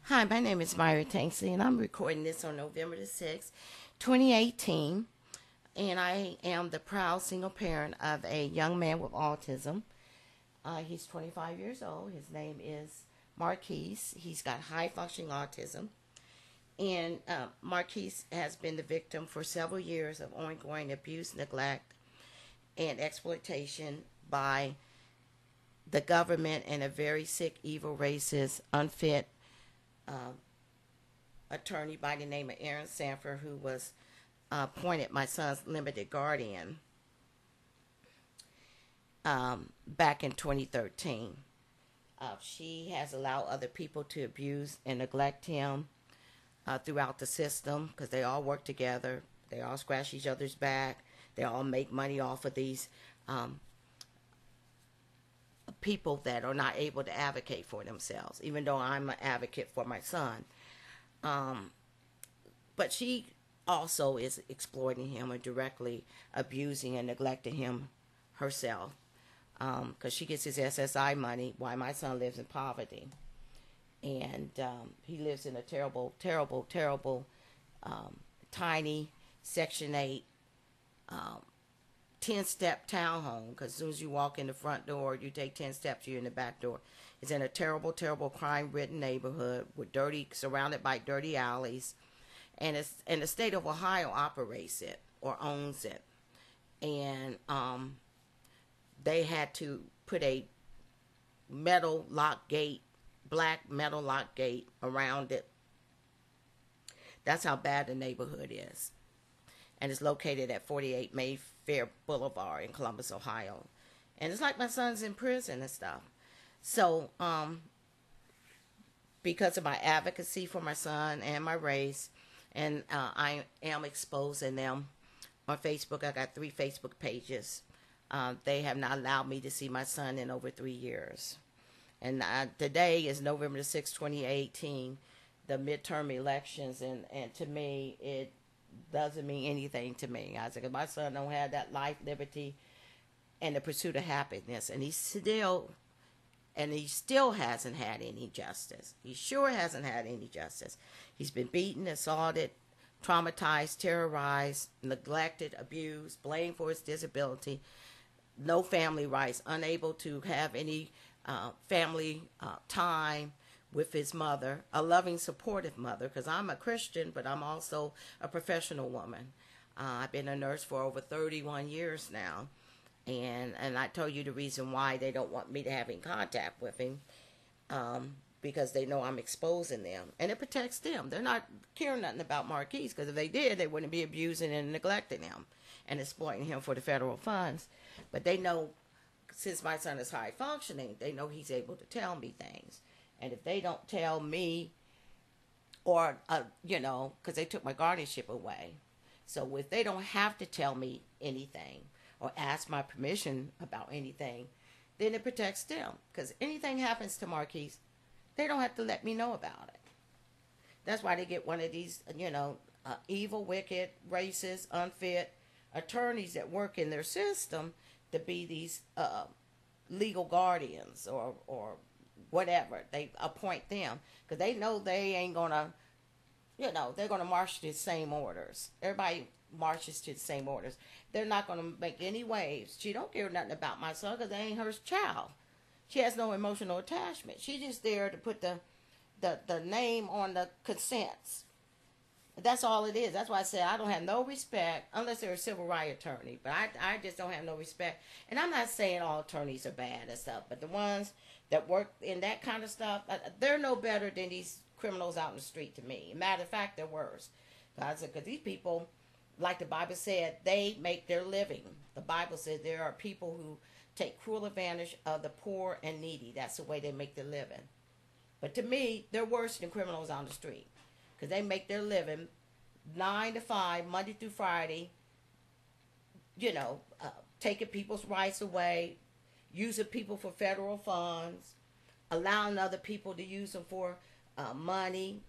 Hi, my name is Myra Tanksley, and I'm recording this on November the 6th, 2018. And I am the proud single parent of a young man with autism. He's 25 years old. His name is Marquis. He's got high functioning autism. And Marquis has been the victim for several years of ongoing abuse, neglect, and exploitation by the government and a very sick, evil, racist, unfit attorney by the name of Aaron Sanford, who was appointed my son's limited guardian back in 2013. She has allowed other people to abuse and neglect him throughout the system because they all work together. They all scratch each other's back. They all make money off of these people that are not able to advocate for themselves, even though I'm an advocate for my son. But she also is exploiting him and directly abusing and neglecting him herself because she gets his SSI money while my son lives in poverty. And he lives in a terrible, terrible, terrible, tiny Section 8 10-step townhome, because as soon as you walk in the front door, you take 10 steps, you're in the back door. It's in a terrible, terrible crime-ridden neighborhood with surrounded by dirty alleys, and the state of Ohio operates it or owns it. And they had to put a metal lock gate, black metal lock gate around it. That's how bad the neighborhood is. And it's located at 48 Mayfair Boulevard in Columbus, Ohio. And it's like my son's in prison and stuff. So, because of my advocacy for my son and my race, and I am exposing them on Facebook. I got 3 Facebook pages. They have not allowed me to see my son in over 3 years. And today is November the 6th, 2018, the midterm elections, and to me, it doesn't mean anything to me. I said, my son don't have that life, liberty, and the pursuit of happiness, and he still hasn't had any justice. He sure hasn't had any justice. He's been beaten, assaulted, traumatized, terrorized, neglected, abused, blamed for his disability, no family rights, unable to have any family time with his mother, a loving, supportive mother, because I'm a Christian, but I'm also a professional woman. I've been a nurse for over 31 years now, and I told you the reason why they don't want me to have in contact with him, because they know I'm exposing them, and it protects them. They're not caring nothing about Marquis, because if they did, they wouldn't be abusing and neglecting him and exploiting him for the federal funds. But they know, since my son is high functioning, they know he's able to tell me things. And if they don't tell me, or, because they took my guardianship away. So if they don't have to tell me anything or ask my permission about anything, then it protects them. Because anything happens to Marquis, they don't have to let me know about it. That's why they get one of these, evil, wicked, racist, unfit attorneys that work in their system to be these legal guardians or whatever. They appoint them because they know they ain't gonna, they're gonna march to the same orders. Everybody marches to the same orders. They're not gonna make any waves. She don't care nothing about my son because they ain't her child. She has no emotional attachment. She's just there to put the name on the consents. That's all it is. That's why I say I don't have no respect unless they're a civil rights attorney. But I just don't have no respect. And I'm not saying all attorneys are bad and stuff, but the ones that work in that kind of stuff, they're no better than these criminals out in the street to me. Matter of fact, they're worse. Because these people, like the Bible said, they make their living. The Bible says there are people who take cruel advantage of the poor and needy. That's the way they make their living. But to me, they're worse than criminals on the street. Because they make their living 9 to 5, Monday through Friday, taking people's rights away, using people for federal funds, allowing other people to use them for money,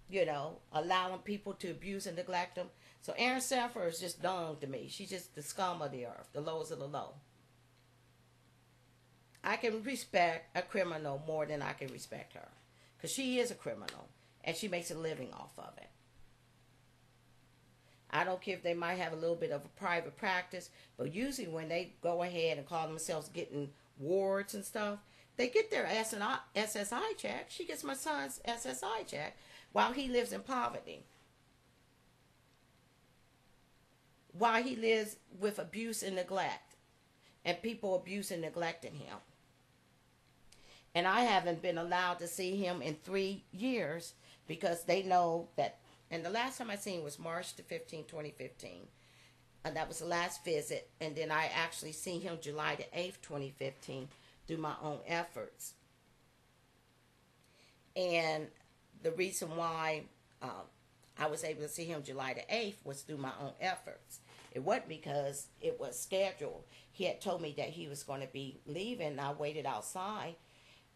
allowing people to abuse and neglect them. So Aaron Sanford is just dung to me. She's just the scum of the earth, the lowest of the low. I can respect a criminal more than I can respect her. Because she is a criminal. and she makes a living off of it. I don't care if they might have a little bit of a private practice, but usually when they go ahead and call themselves getting wards and stuff, they get their SSI check. She gets my son's SSI check while he lives in poverty. While he lives with abuse and neglect, and people abuse and neglecting him. And I haven't been allowed to see him in 3 years because they know that. And the last time I seen him was March the 15th, 2015. And that was the last visit. And then I actually seen him July the 8th, 2015 through my own efforts. And the reason why I was able to see him July the 8th was through my own efforts. It wasn't because it was scheduled. He had told me that he was going to be leaving. And I waited outside.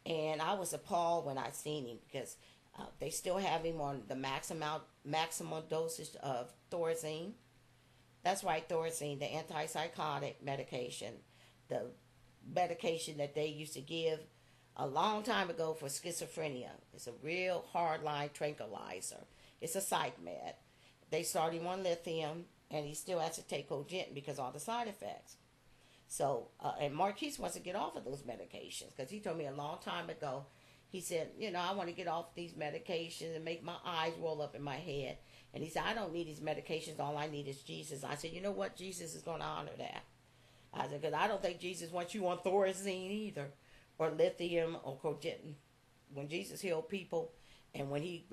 And I was appalled when I seen him because they still have him on the maximum dosage of Thorazine. That's right, Thorazine, the antipsychotic medication. The medication that they used to give a long time ago for schizophrenia. It's a real hardline tranquilizer. It's a psych med. They started him on lithium, and he still has to take Cogentin because of all the side effects. So, and Marquis wants to get off of those medications because he told me a long time ago, he said, I want to get off these medications and make my eyes roll up in my head. And he said, I don't need these medications. All I need is Jesus. I said, you know what? Jesus is going to honor that. I said, because I don't think Jesus wants you on Thorazine either, or lithium, or Cogentin. When Jesus healed people, and when he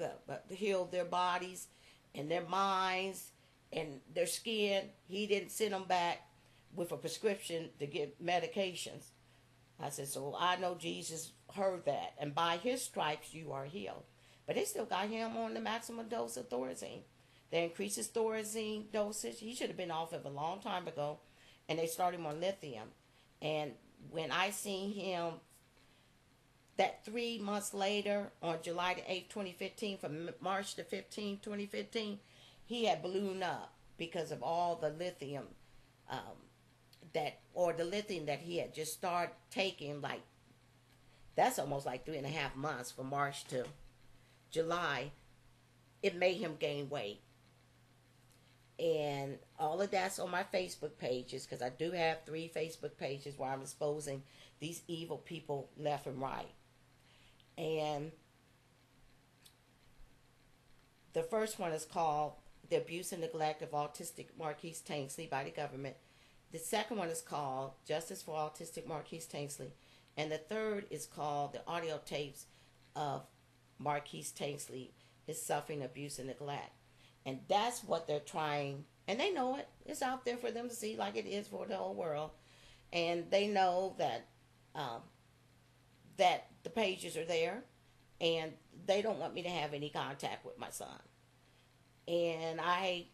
healed their bodies and their minds and their skin, he didn't send them back with a prescription to get medications. I said, so I know Jesus heard that, and by his stripes you are healed. But they still got him on the maximum dose of Thorazine. They increased his Thorazine dosage. He should have been off of it a long time ago, and they started him on lithium. And when I seen him that 3 months later, on July the 8th, 2015, from March the 15th, 2015, he had ballooned up because of all the lithium the lithium that he had just started taking. Like, that's almost like 3.5 months from March to July. It made him gain weight. And all of that's on my Facebook pages, because I do have 3 Facebook pages where I'm exposing these evil people left and right. And the first one is called The Abuse and Neglect of Autistic Marquis Tanksley by the Government. The second one is called Justice for Autistic Marquis Tanksley. And the third is called The Audio Tapes of Marquis Tanksley, His Suffering, Abuse, and Neglect. And that's what they're trying, and they know it. It's out there for them to see, like it is for the whole world. And they know that that the pages are there, and they don't want me to have any contact with my son. And I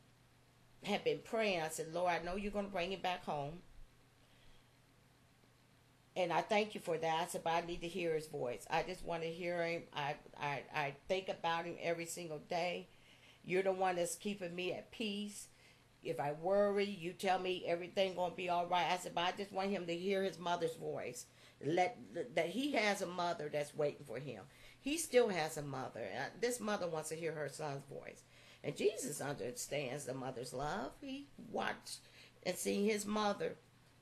have been praying. I said, Lord, I know you're going to bring him back home. And I thank you for that. I said, but I need to hear his voice. I just want to hear him. I think about him every single day. You're the one that's keeping me at peace. If I worry, you tell me everything going to be all right. I said, but I just want him to hear his mother's voice. That he has a mother that's waiting for him. He still has a mother. This mother wants to hear her son's voice. And Jesus understands the mother's love. He watched and seen his mother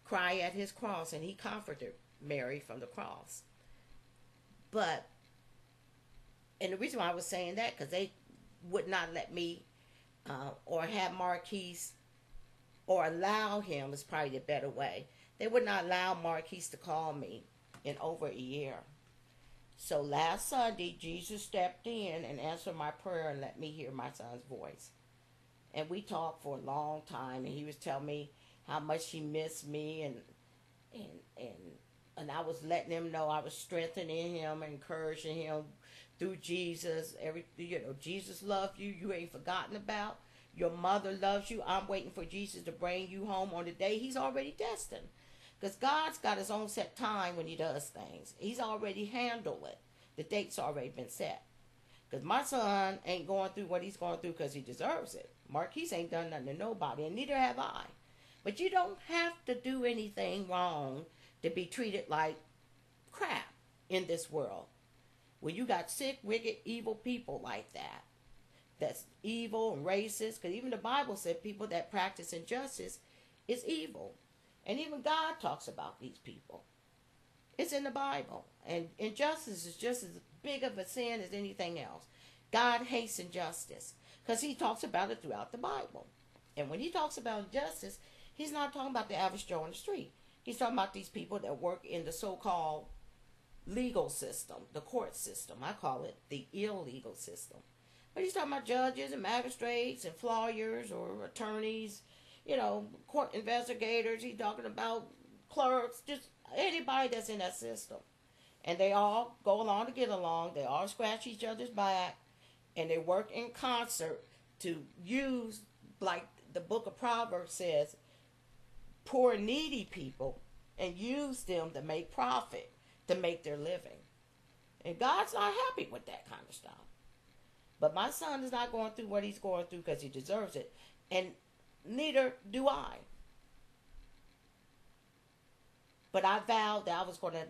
cry at his cross, and he comforted Mary from the cross. But, and the reason why I was saying that, because they would not let me or have Marquis, or allow him, is probably the better way. They would not allow Marquis to call me in over a year. So last Sunday, Jesus stepped in and answered my prayer and let me hear my son's voice. And we talked for a long time, and he was telling me how much he missed me, and I was letting him know I was strengthening him, encouraging him through Jesus. Jesus loved you. You ain't forgotten about. Your mother loves you. I'm waiting for Jesus to bring you home on the day he's already destined. Because God's got his own set time when he does things. He's already handled it. The date's already been set. Because my son ain't going through what he's going through because he deserves it. Marquis ain't done nothing to nobody, and neither have I. But you don't have to do anything wrong to be treated like crap in this world. When you got sick, wicked, evil people like that, that's evil and racist, because even the Bible said people that practice injustice is evil. And even God talks about these people. It's in the Bible. And injustice is just as big of a sin as anything else. God hates injustice because he talks about it throughout the Bible. And when he talks about injustice, he's not talking about the average Joe on the street. He's talking about these people that work in the so-called legal system, the court system. I call it the illegal system. But he's talking about judges and magistrates and lawyers or attorneys, court investigators. He's talking about clerks, just anybody that's in that system. And they all go along to get along. They all scratch each other's back. And they work in concert to use, like the book of Proverbs says, poor needy people and use them to make profit, to make their living. And God's not happy with that kind of stuff. But my son is not going through what he's going through because he deserves it. And neither do I. But I vowed that I was going to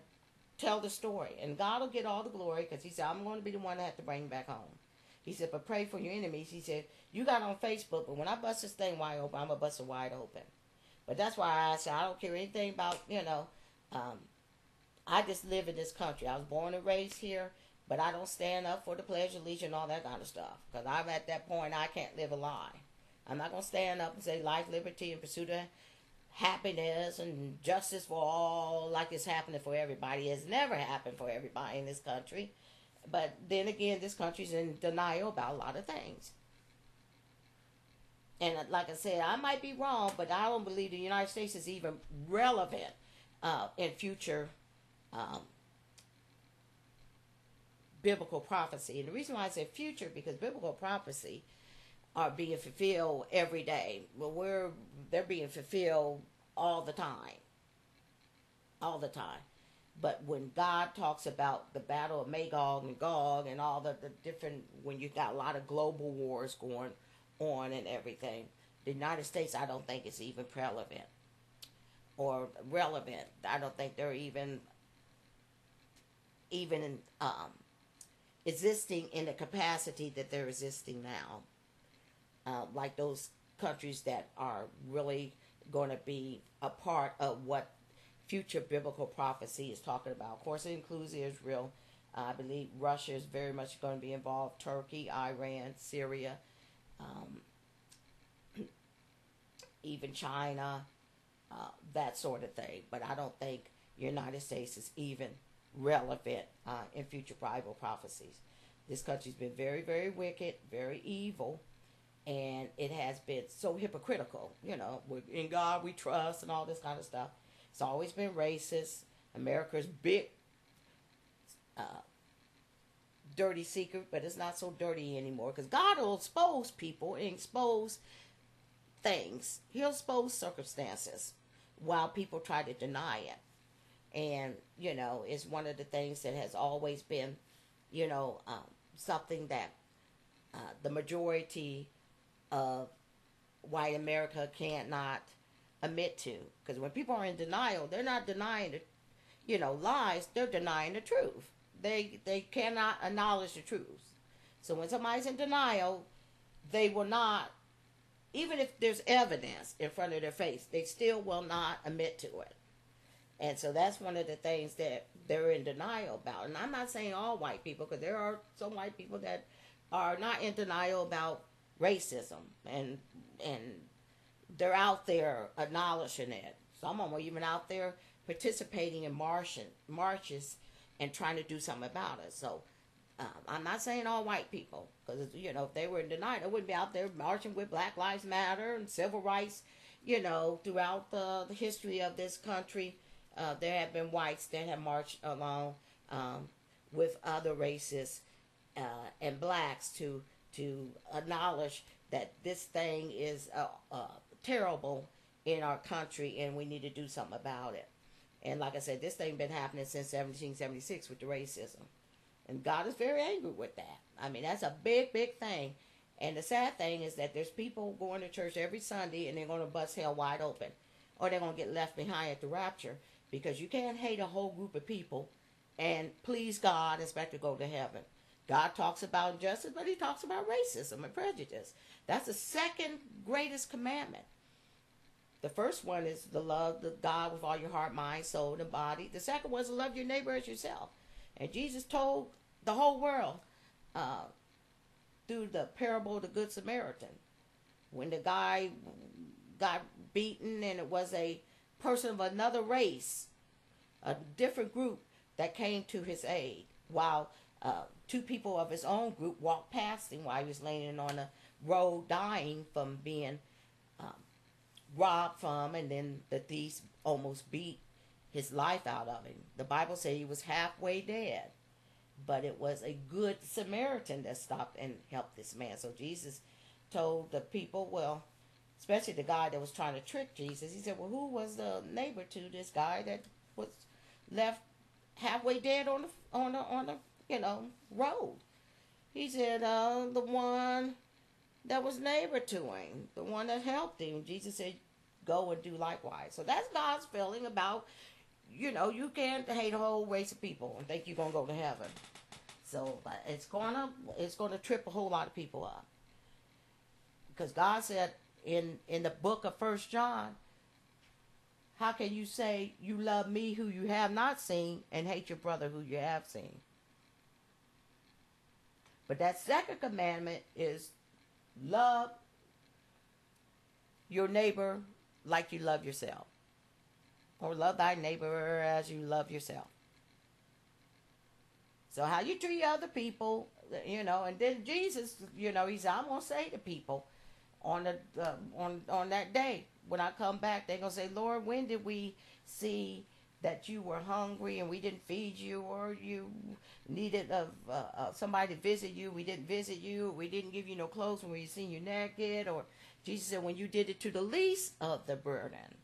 tell the story. And God will get all the glory because he said, I'm going to be the one that have to bring him back home. He said, but pray for your enemies. He said, you got on Facebook, but when I bust this thing wide open, I'm going to bust it wide open. But that's why I said, I don't care anything about, I just live in this country. I was born and raised here, but I don't stand up for the Pledge of Allegiance and all that kind of stuff. Because I'm at that point, I can't live a lie. I'm not going to stand up and say life, liberty, and pursuit of happiness and justice for all like it's happening for everybody. It's never happened for everybody in this country. But then again, this country's in denial about a lot of things. And like I said, I might be wrong, but I don't believe the United States is even relevant in future biblical prophecy. And the reason why I say future, because biblical prophecy are being fulfilled every day. Well, they're being fulfilled all the time. All the time. But when God talks about the battle of Magog and Gog and all the different, when you've got a lot of global wars going on and everything, the United States, I don't think is even relevant. Or relevant. I don't think they're even existing in the capacity that they're existing now. Like those countries that are really going to be a part of what future biblical prophecy is talking about. Of course, it includes Israel. I believe Russia is very much going to be involved. Turkey, Iran, Syria, even China, that sort of thing. But I don't think the United States is even relevant in future Bible prophecies. This country's been very, very wicked, very evil, and it has been so hypocritical. In God we trust and all this kind of stuff. It's always been racist. America's big, dirty secret, but it's not so dirty anymore because God will expose people and expose things. He'll expose circumstances while people try to deny it. And, it's one of the things that has always been, something that the majority of white America cannot admit to. Because when people are in denial, they're not denying the, lies. They're denying the truth. They cannot acknowledge the truth. So when somebody's in denial, they will not, even if there's evidence in front of their face, they still will not admit to it. And so that's one of the things that they're in denial about. And I'm not saying all white people, because there are some white people that are not in denial about racism. And they're out there acknowledging it. Some of them are even out there participating in marches and trying to do something about it. So I'm not saying all white people, because if they were in denial, they wouldn't be out there marching with Black Lives Matter and civil rights. Throughout the history of this country, there have been whites that have marched along with other races and blacks to acknowledge that this thing is terrible in our country and we need to do something about it. And like I said, this thing been happening since 1776 with the racism. And God is very angry with that. I mean, that's a big, big thing. And the sad thing is that there's people going to church every Sunday and they're going to bust hell wide open. Or they're going to get left behind at the rapture. Because you can't hate a whole group of people and please God, expect to go to heaven. God talks about injustice, but he talks about racism and prejudice. That's the second greatest commandment. The first one is to love the God with all your heart, mind, soul, and body. The second one is to love your neighbor as yourself. And Jesus told the whole world through the parable of the Good Samaritan. When the guy got beaten and it was a person of another race, a different group that came to his aid, while two people of his own group walked past him while he was laying on the road dying from being robbed from, and then the thieves almost beat his life out of him. The Bible said he was halfway dead, but it was a good Samaritan that stopped and helped this man. So Jesus told the people, well, especially the guy that was trying to trick Jesus, he said, well, who was the neighbor to this guy that was left halfway dead on the road? He said, the one that was neighbor to him, the one that helped him. Jesus said, go and do likewise. So that's God's feeling about, you can't hate a whole race of people and think you're going to go to heaven. So it's going to trip a whole lot of people up. Because God said in the book of 1 John, how can you say you love me who you have not seen and hate your brother who you have seen? But that second commandment is love your neighbor like you love yourself. Or love thy neighbor as you love yourself. So how you treat other people, and then Jesus, he said, I'm going to say to people on that day, when I come back, they're going to say, Lord, when did we see that you were hungry and we didn't feed you, or you needed somebody to visit you, we didn't visit you, we didn't give you no clothes when we seen you naked? Or Jesus said, when you did it to the least of the burden,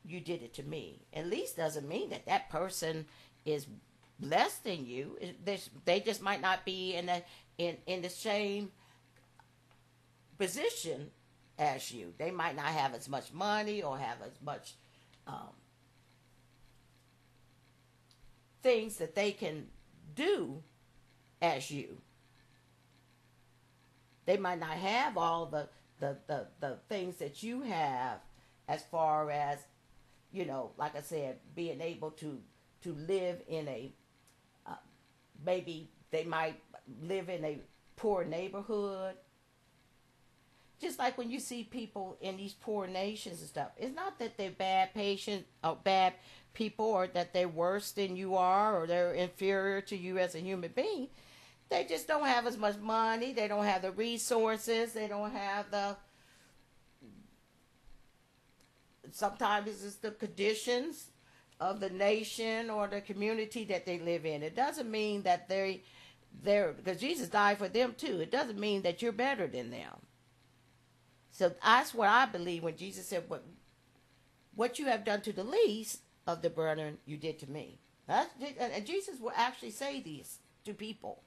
you did it to me. And least doesn't mean that person is less than you. They just might not be in the same position as you. They might not have as much money or have as much things that they can do as you. They might not have all the things that you have, as far as, like I said, being able to live in a, maybe they might live in a poor neighborhood. Just like when you see people in these poor nations and stuff, it's not that they're bad patients or bad people, or that they're worse than you are, or they're inferior to you as a human being. They just don't have as much money. They don't have the resources. They don't have sometimes it's the conditions of the nation or the community that they live in. It doesn't mean that they're, because Jesus died for them too. It doesn't mean that you're better than them. So that's what I believe when Jesus said, what you have done to the least of the brethren, you did to me. And Jesus will actually say these to people.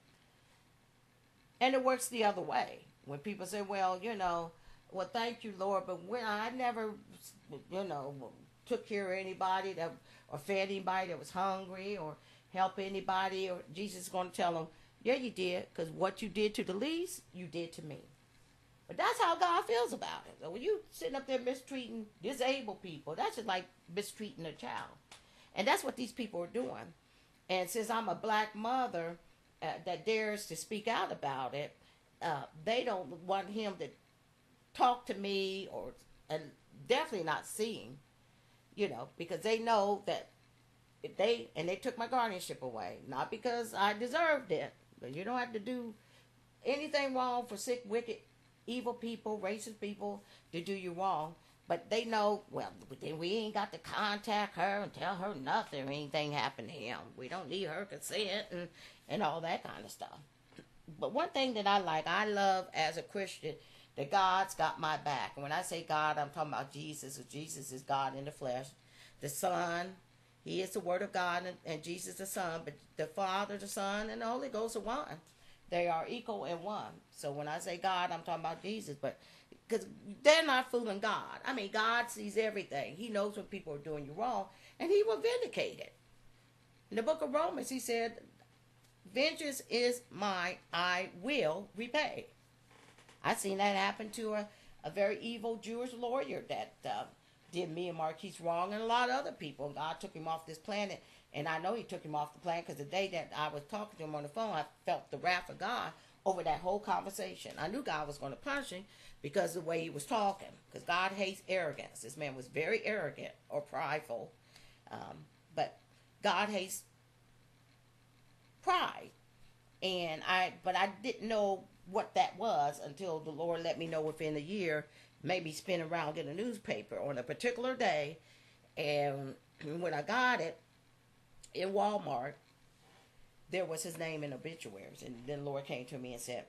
And it works the other way. When people say, well, thank you, Lord, but when I never, took care of anybody or fed anybody that was hungry, or helped anybody, or Jesus is going to tell them, yeah, you did, because what you did to the least, you did to me. But that's how God feels about it. So when you sitting up there mistreating disabled people, that's just like mistreating a child. And that's what these people are doing. And since I'm a black mother that dares to speak out about it, they don't want him to talk to me, and definitely not seeing, because they know that if they took my guardianship away, not because I deserved it, but you don't have to do anything wrong for sick, wicked, evil people, racist people to do you wrong. But they know, well, then we ain't got to contact her and tell her nothing or anything happened to him. We don't need her consent and all that kind of stuff. But one thing that I love as a Christian, that God's got my back. And when I say God, I'm talking about Jesus. Jesus is God in the flesh. The Son, he is the Word of God, and Jesus the Son. But the Father, the Son, and the Holy Ghost are one. They are equal in one. So when I say God, I'm talking about Jesus. But because they're not fooling God. I mean, God sees everything. He knows when people are doing you wrong, and he will vindicate it. In the book of Romans, he said, vengeance is mine, I will repay. I seen that happen to a very evil Jewish lawyer that did me and Marquis wrong, and a lot of other people. God took him off this planet, and I know he took him off the planet because the day that I was talking to him on the phone, I felt the wrath of God over that whole conversation. I knew God was going to punish him because of the way he was talking, because God hates arrogance. This man was very arrogant or prideful, but God hates pride. But I didn't know what that was until the Lord let me know within a year, maybe spin around, get a newspaper on a particular day. And when I got it in Walmart, there was his name in obituaries. And then the Lord came to me and said,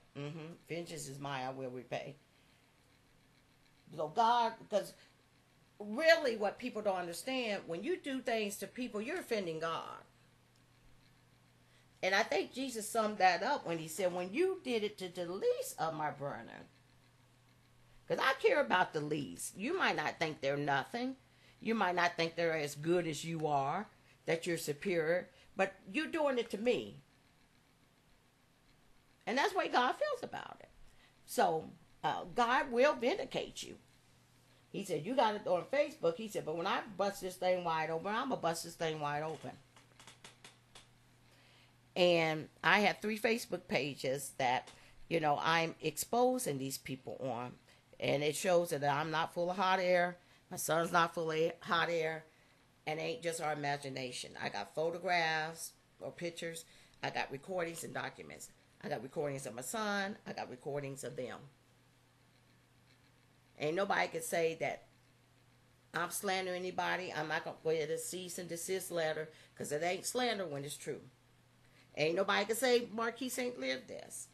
vengeance is mine, I will repay. So God, because really what people don't understand, when you do things to people, you're offending God. And I think Jesus summed that up when he said, when you did it to the least of my brethren, because I care about the least. You might not think they're nothing. You might not think they're as good as you are, that you're superior, but you're doing it to me. And that's the way God feels about it. So God will vindicate you. He said, you got it on Facebook. He said, but when I bust this thing wide open, I'm going to bust this thing wide open. And I have 3 Facebook pages that, I'm exposing these people on. And it shows that I'm not full of hot air. My son's not full of hot air. And it ain't just our imagination. I got photographs or pictures. I got recordings and documents. I got recordings of my son. I got recordings of them. Ain't nobody can say that I'm slandering anybody. I'm not going to go ahead and cease and desist letter, because it ain't slander when it's true. Ain't nobody can say Marquis ain't lived this.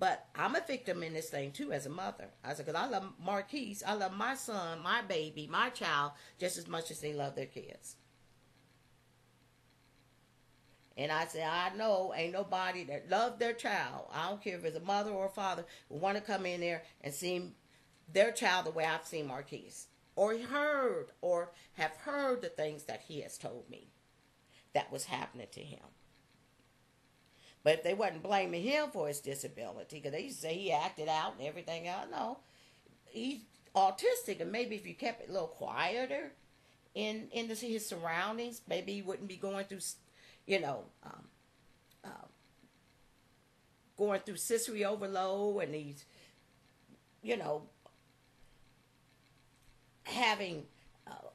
But I'm a victim in this thing too as a mother. I said, because I love Marquis, I love my son, my baby, my child, just as much as they love their kids. And I said, I know ain't nobody that loved their child, I don't care if it's a mother or a father, will want to come in there and see their child the way I've seen Marquis. Or have heard the things that he has told me that was happening to him. But if they wasn't blaming him for his disability, because they used to say he acted out and everything else, no. He's autistic, and maybe if you kept it a little quieter in his surroundings, maybe he wouldn't be going through, going through sensory overload, and he's, having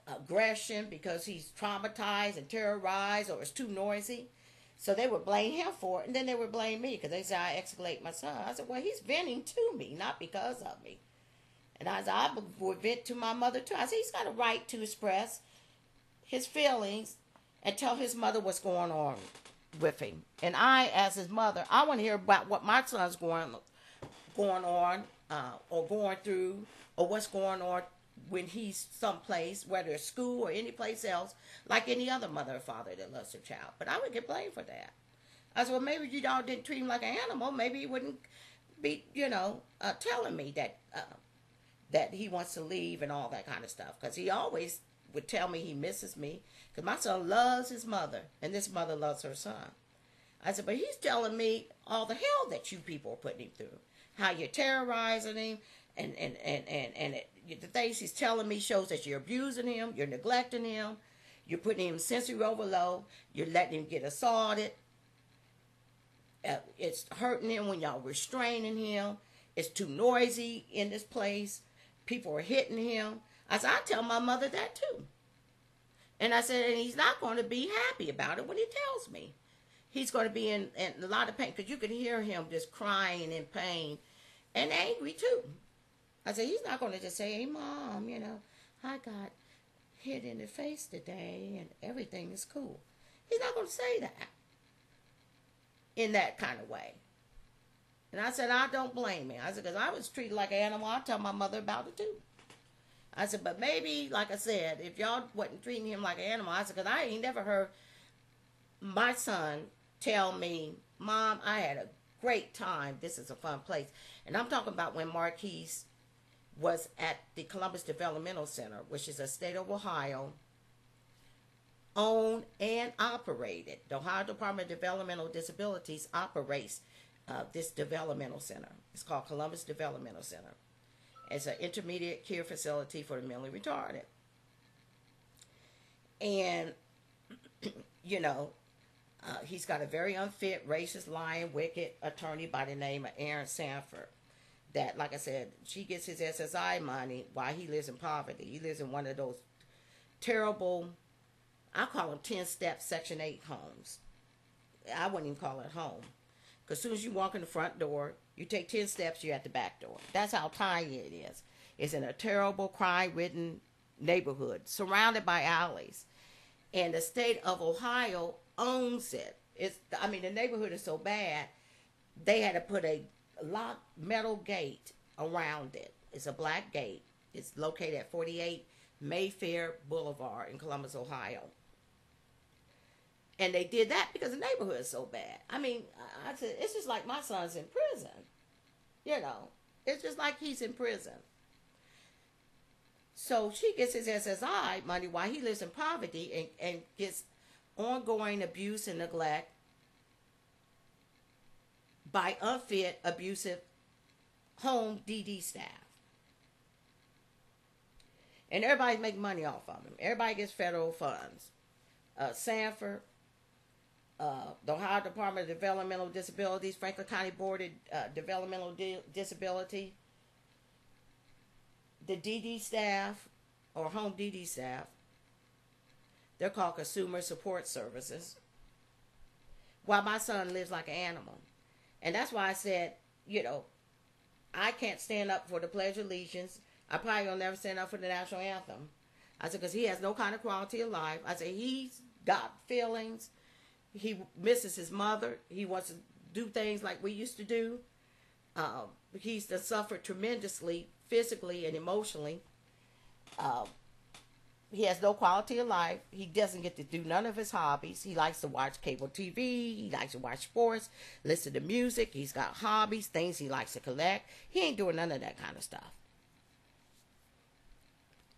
aggression because he's traumatized and terrorized, or it's too noisy. So they would blame him for it, and then they would blame me because they said I escalate my son. I said, well, he's venting to me, not because of me. And I said, I would vent to my mother too. I said, he's got a right to express his feelings and tell his mother what's going on with him. And I, as his mother, I want to hear about what my son's going on or going through, or what's going on when he's someplace, whether it's school or any place else, like any other mother or father that loves their child. But I would get blamed for that. I said, well, maybe you all didn't treat him like an animal. Maybe he wouldn't be, telling me that he wants to leave and all that kind of stuff. Because he always would tell me he misses me. Because my son loves his mother, and this mother loves her son. I said, but he's telling me all the hell that you people are putting him through. How you're terrorizing him, and the things he's telling me shows that you're abusing him, you're neglecting him, you're putting him in sensory overload, you're letting him get assaulted. It's hurting him when y'all restraining him. It's too noisy in this place. People are hitting him. I said, I tell my mother that too. And I said, and he's not going to be happy about it when he tells me. He's going to be in a lot of pain, because you can hear him just crying in pain and angry too. I said, he's not going to just say, hey, Mom, I got hit in the face today and everything is cool. He's not going to say that in that kind of way. And I said, I don't blame him. I said, because I was treated like an animal. I tell my mother about it too. I said, but maybe, like I said, if y'all wasn't treating him like an animal, I said, because I ain't never heard my son tell me, Mom, I had a great time. This is a fun place. And I'm talking about when Marquis was at the Columbus Developmental Center, which is a state of Ohio owned and operated. The Ohio Department of Developmental Disabilities operates this developmental center. It's called Columbus Developmental Center. It's an intermediate care facility for the mentally retarded. And, you know, he's got a very unfit, racist, lying, wicked attorney by the name of Aaron Sanford. That, like I said, she gets his SSI money while he lives in poverty. He lives in one of those terrible, I call them 10-step Section 8 homes. I wouldn't even call it home. Because as soon as you walk in the front door, you take 10 steps, you're at the back door. That's how tiny it is. It's in a terrible, crime-ridden neighborhood, surrounded by alleys. And the state of Ohio owns it. The neighborhood is so bad, they had to put a locked metal gate around it. It's a black gate. It's located at 48 Mayfair Boulevard in Columbus, Ohio. And they did that because the neighborhood is so bad. I said, it's just like my son's in prison. You know, it's just like he's in prison. So she gets his SSI money while he lives in poverty and gets ongoing abuse and neglect by unfit, abusive home DD staff. And everybody's making money off of him. Everybody gets federal funds. Sanford, the Ohio Department of Developmental Disabilities, Franklin County Board of Developmental Disability, the DD staff, or home DD staff, they're called Consumer Support Services, while my son lives like an animal. And that's why I said, you know, I can't stand up for the Pledge of Allegiance. I probably will never stand up for the National Anthem. I said, because he has no kind of quality of life. I said, he's got feelings. He misses his mother. He wants to do things like we used to do. He's suffered tremendously, physically and emotionally. He has no quality of life. He doesn't get to do none of his hobbies. He likes to watch cable TV. He likes to watch sports, listen to music. He's got hobbies, things he likes to collect. He ain't doing none of that kind of stuff.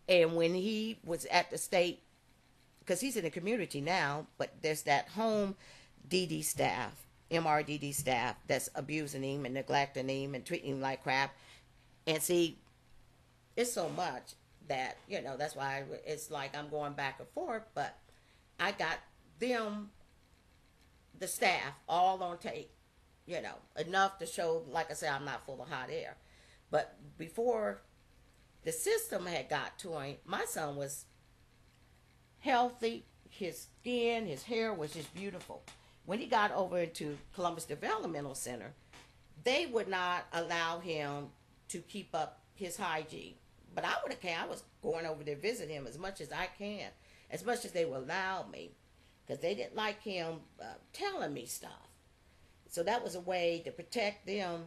And when he was at the state, because he's in the community now, but there's that home DD staff, MRDD staff, that's abusing him and neglecting him and treating him like crap. And see, it's so much that, you know, that's why it's like I'm going back and forth, but I got them, the staff, all on tape, you know, enough to show, like I said, I'm not full of hot air. But before the system had got to him, my son was healthy, his skin, his hair was just beautiful. When he got over into Columbus Developmental Center, they would not allow him to keep up his hygiene. But I would have came. I was going over there to visit him as much as I can, as much as they would allow me, because they didn't like him telling me stuff. So that was a way to protect them,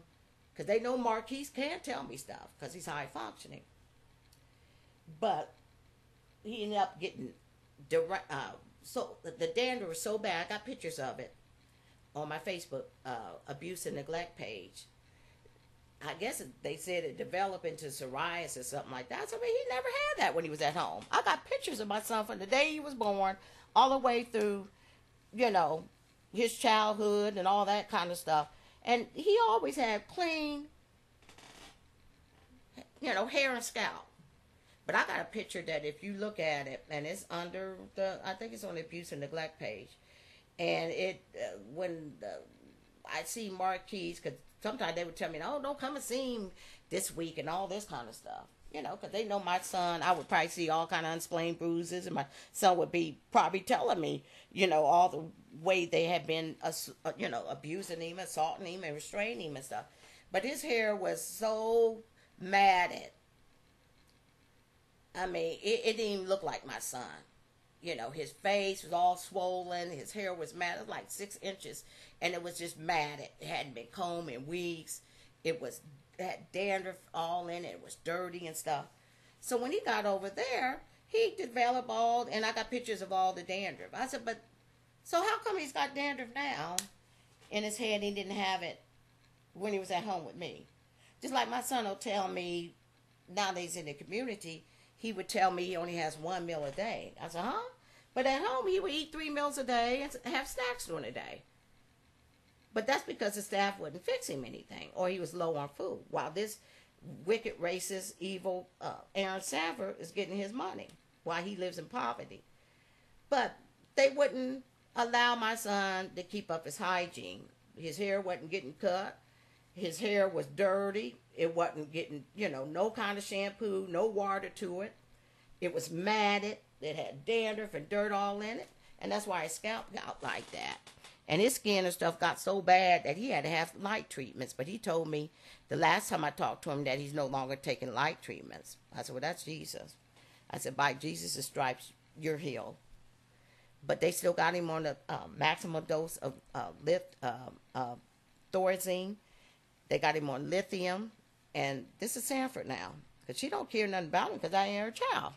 because they know Marquis can't tell me stuff because he's high functioning. But he ended up getting so the dander was so bad. I got pictures of it on my Facebook abuse and neglect page. I guess they said it developed into psoriasis or something like that. So he never had that when he was at home. I got pictures of my son from the day he was born all the way through, you know, his childhood and all that kind of stuff. And he always had clean, you know, hair and scalp. But I got a picture that if you look at it, and it's under I think it's on the abuse and neglect page. And it, when I see Marquis, because sometimes they would tell me, oh, don't come and see him this week and all this kind of stuff. You know, because they know my son, I would probably see all kind of unexplained bruises, and my son would be probably telling me, you know, all the way they had been, you know, abusing him, assaulting him, and restraining him and stuff. But his hair was so matted. I mean, it didn't even look like my son. You know, his face was all swollen. His hair was matted, like 6 inches. And it was just matted. It hadn't been combed in weeks. It had dandruff all in it. It was dirty and stuff. So when he got over there, he developed and I got pictures of all the dandruff. I said, but, so how come he's got dandruff now in his head? He didn't have it when he was at home with me. Just like my son will tell me, now that he's in the community, he would tell me he only has 1 meal a day. I said, huh? But at home, he would eat 3 meals a day and have snacks during the day. But that's because the staff wouldn't fix him anything, or he was low on food. While this wicked, racist, evil Aaron Sanford is getting his money while he lives in poverty. But they wouldn't allow my son to keep up his hygiene. His hair wasn't getting cut. His hair was dirty. It wasn't getting, no kind of shampoo, no water to it. It was matted. It had dandruff and dirt all in it. And that's why his scalp got like that. And his skin and stuff got so bad that he had to have light treatments. But he told me the last time I talked to him that he's no longer taking light treatments. I said, well, that's Jesus. I said, by Jesus' stripes, you're healed. But they still got him on the maximum dose of thorazine. They got him on lithium. And this is Sanford now. Because she don't care nothing about him because I ain't her child.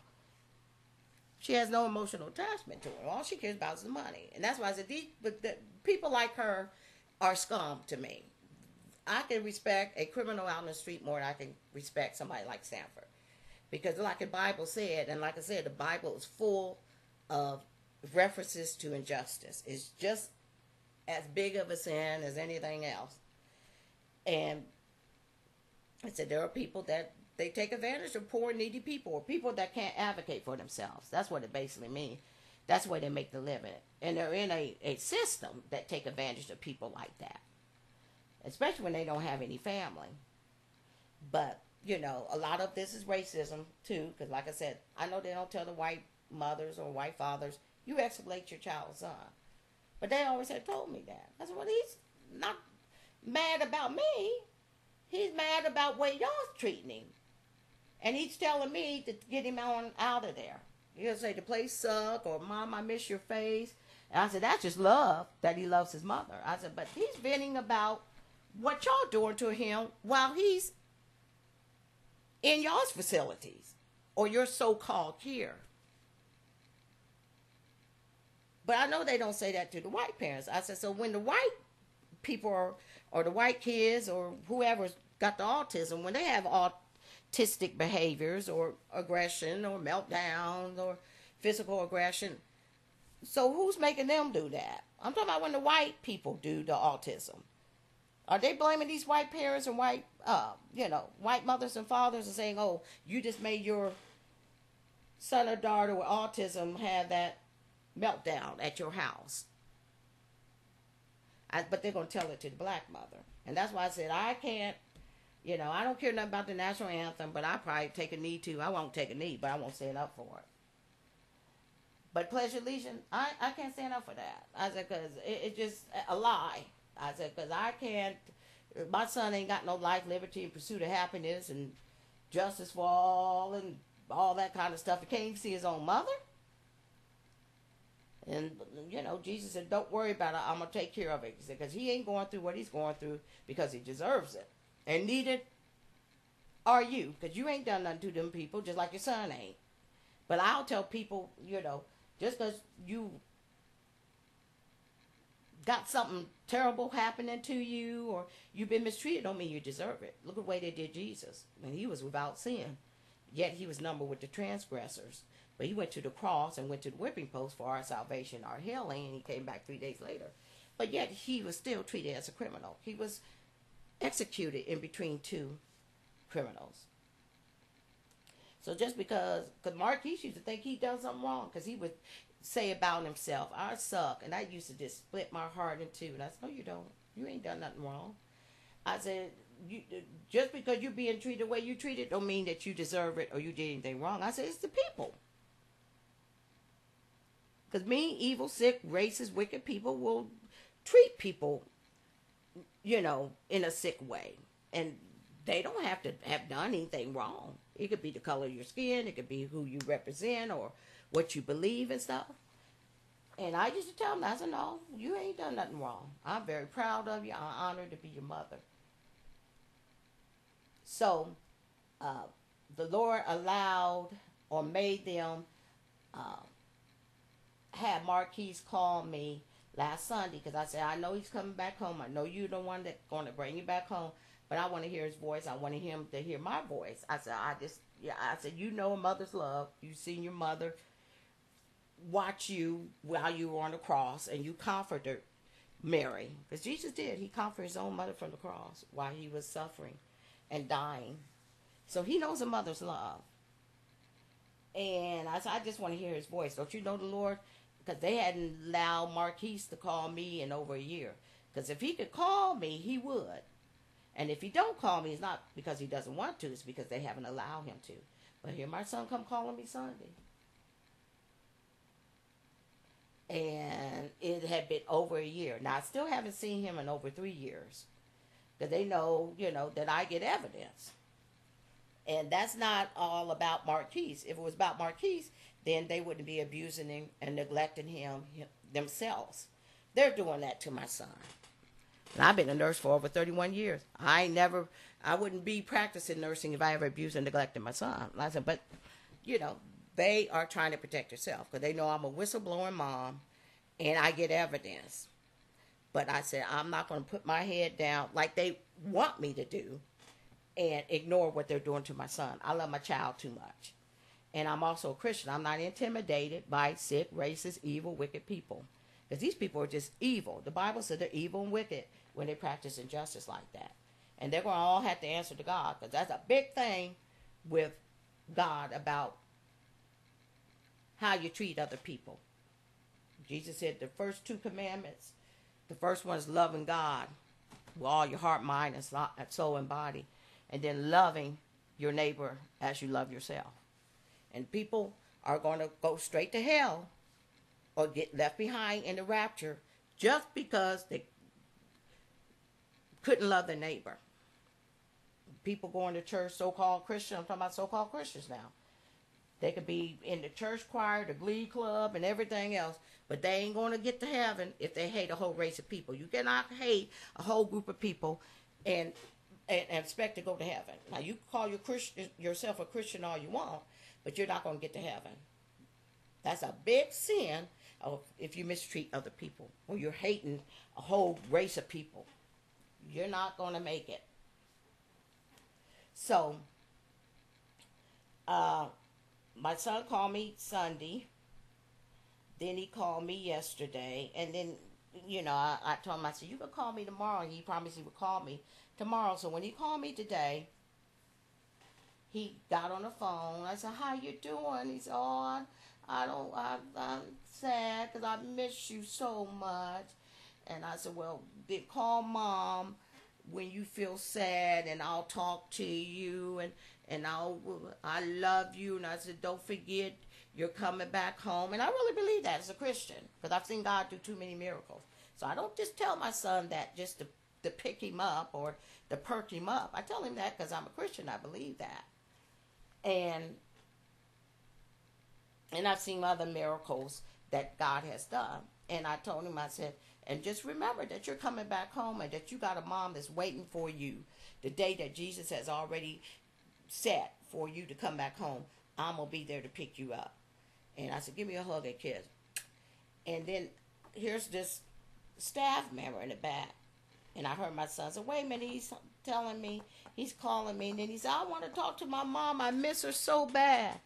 She has no emotional attachment to him. All she cares about is the money. And that's why I said, people like her are scum to me. I can respect a criminal out in the street more than I can respect somebody like Sanford. Because like the Bible said, and like I said, the Bible is full of references to injustice. It's just as big of a sin as anything else. And I said there are people that they take advantage of poor, needy people, or people that can't advocate for themselves. That's what it basically means. That's why they make the living. And they're in a system that take advantage of people like that. Especially when they don't have any family. But, a lot of this is racism, too. Because, like I said, I know they don't tell the white mothers or white fathers, you escalate your child's son. But they always have told me that. I said, well, he's not mad about me. He's mad about the way y'all treating him. And he's telling me to get him on out of there. He'll say, the place suck, or Mom, I miss your face. And I said, that's just love, that he loves his mother. I said, but he's venting about what y'all doing to him while he's in y'all's facilities, or your so-called care. But I know they don't say that to the white parents. I said, so when the white people or the white kids or whoever's got the autism, when they have autistic behaviors or aggression or meltdowns or physical aggression, so who's making them do that? I'm talking about when the white people do the autism. Are they blaming these white parents and white mothers and fathers and saying, oh, you just made your son or daughter with autism have that meltdown at your house? But they're going to tell it to the black mother. And that's why I said I can't, I don't care nothing about the national anthem, but I probably take a knee too. I won't take a knee, but I won't stand up for it. But Pledge of Allegiance, I can't stand up for that. I said, because it's just a lie. I said, because I can't, my son ain't got no life, liberty, and pursuit of happiness and justice for all and all that kind of stuff. He can't even see his own mother. And, Jesus said, don't worry about it. I'm going to take care of it. He said, because he ain't going through what he's going through because he deserves it. And neither are you, because you ain't done nothing to them people, just like your son ain't. But I'll tell people, just because you got something terrible happening to you or you've been mistreated don't mean you deserve it. Look at the way they did Jesus. And he was without sin. Yet he was numbered with the transgressors. But he went to the cross and went to the whipping post for our salvation, our healing, and he came back 3 days later. But yet he was still treated as a criminal. He was executed in between two criminals. So just because Marquis used to think he done something wrong, because he would say about himself, I suck. And I used to just split my heart in two. And I said, no, you don't. You ain't done nothing wrong. I said, just because you're being treated the way you treated don't mean that you deserve it or you did anything wrong. I said, it's the people. Because mean, evil, sick, racist, wicked people will treat people, in a sick way. And they don't have to have done anything wrong. It could be the color of your skin. It could be who you represent or what you believe and stuff. And I used to tell them, I said, no, you ain't done nothing wrong. I'm very proud of you. I'm honored to be your mother. So, the Lord allowed or made them have Marquis call me last Sunday, because I said, I know he's coming back home. I know you're the one that's going to bring you back home, but I want to hear his voice. I want him to hear my voice. I said, I said, a mother's love. You've seen your mother watch you while you were on the cross, and you comforted Mary, because Jesus did. He comforted his own mother from the cross while he was suffering and dying. So he knows a mother's love. And I said, I just want to hear his voice. Don't you know the Lord? Because they hadn't allowed Marquis to call me in over a year. Because if he could call me, he would. And if he don't call me, it's not because he doesn't want to. It's because they haven't allowed him to. But here my son come calling me Sunday. And it had been over a year. Now, I still haven't seen him in over 3 years. Because they know, that I get evidence. And that's not all about Marquis. If it was about Marquis, then they wouldn't be abusing him and neglecting him themselves. They're doing that to my son. And I've been a nurse for over 31 years. I wouldn't be practicing nursing if I ever abused and neglected my son. I said, but, they are trying to protect themselves because they know I'm a whistleblowing mom and I get evidence. But I said, I'm not going to put my head down like they want me to do and ignore what they're doing to my son. I love my child too much. And I'm also a Christian. I'm not intimidated by sick, racist, evil, wicked people. Because these people are just evil. The Bible said they're evil and wicked when they practice injustice like that. And they're going to all have to answer to God, because that's a big thing with God about how you treat other people. Jesus said the first 2 commandments, the first one is loving God with all your heart, mind, and soul and body. And then loving your neighbor as you love yourself. And people are going to go straight to hell or get left behind in the rapture just because they couldn't love their neighbor. People going to church, so-called Christian, I'm talking about so-called Christians now. They could be in the church choir, the glee club, and everything else, but they ain't going to get to heaven if they hate a whole race of people. You cannot hate a whole group of people and expect to go to heaven. Now, you call yourself a Christian all you want, but you're not going to get to heaven. That's a big sin if you mistreat other people or you're hating a whole race of people. You're not going to make it. So, my son called me Sunday. Then he called me yesterday. And then, I told him, I said, you can call me tomorrow. And he promised he would call me tomorrow. So when he called me today, he got on the phone. I said, how you doing? He said, oh, I'm sad because I miss you so much. And I said, well, then call Mom when you feel sad, and I'll talk to you, and I love you. And I said, don't forget, you're coming back home. And I really believe that as a Christian, because I've seen God do too many miracles. So I don't just tell my son that just to pick him up or to perk him up. I tell him that because I'm a Christian. I believe that. And I've seen other miracles that God has done. And I told him, I said, and just remember that you're coming back home and that you got a mom that's waiting for you. The day that Jesus has already set for you to come back home, I'm going to be there to pick you up. And I said, give me a hug and kiss. And then here's this staff member in the back. And I heard my son say, wait a minute, he's telling me, he's calling me. And then he said, I want to talk to my mom. I miss her so bad.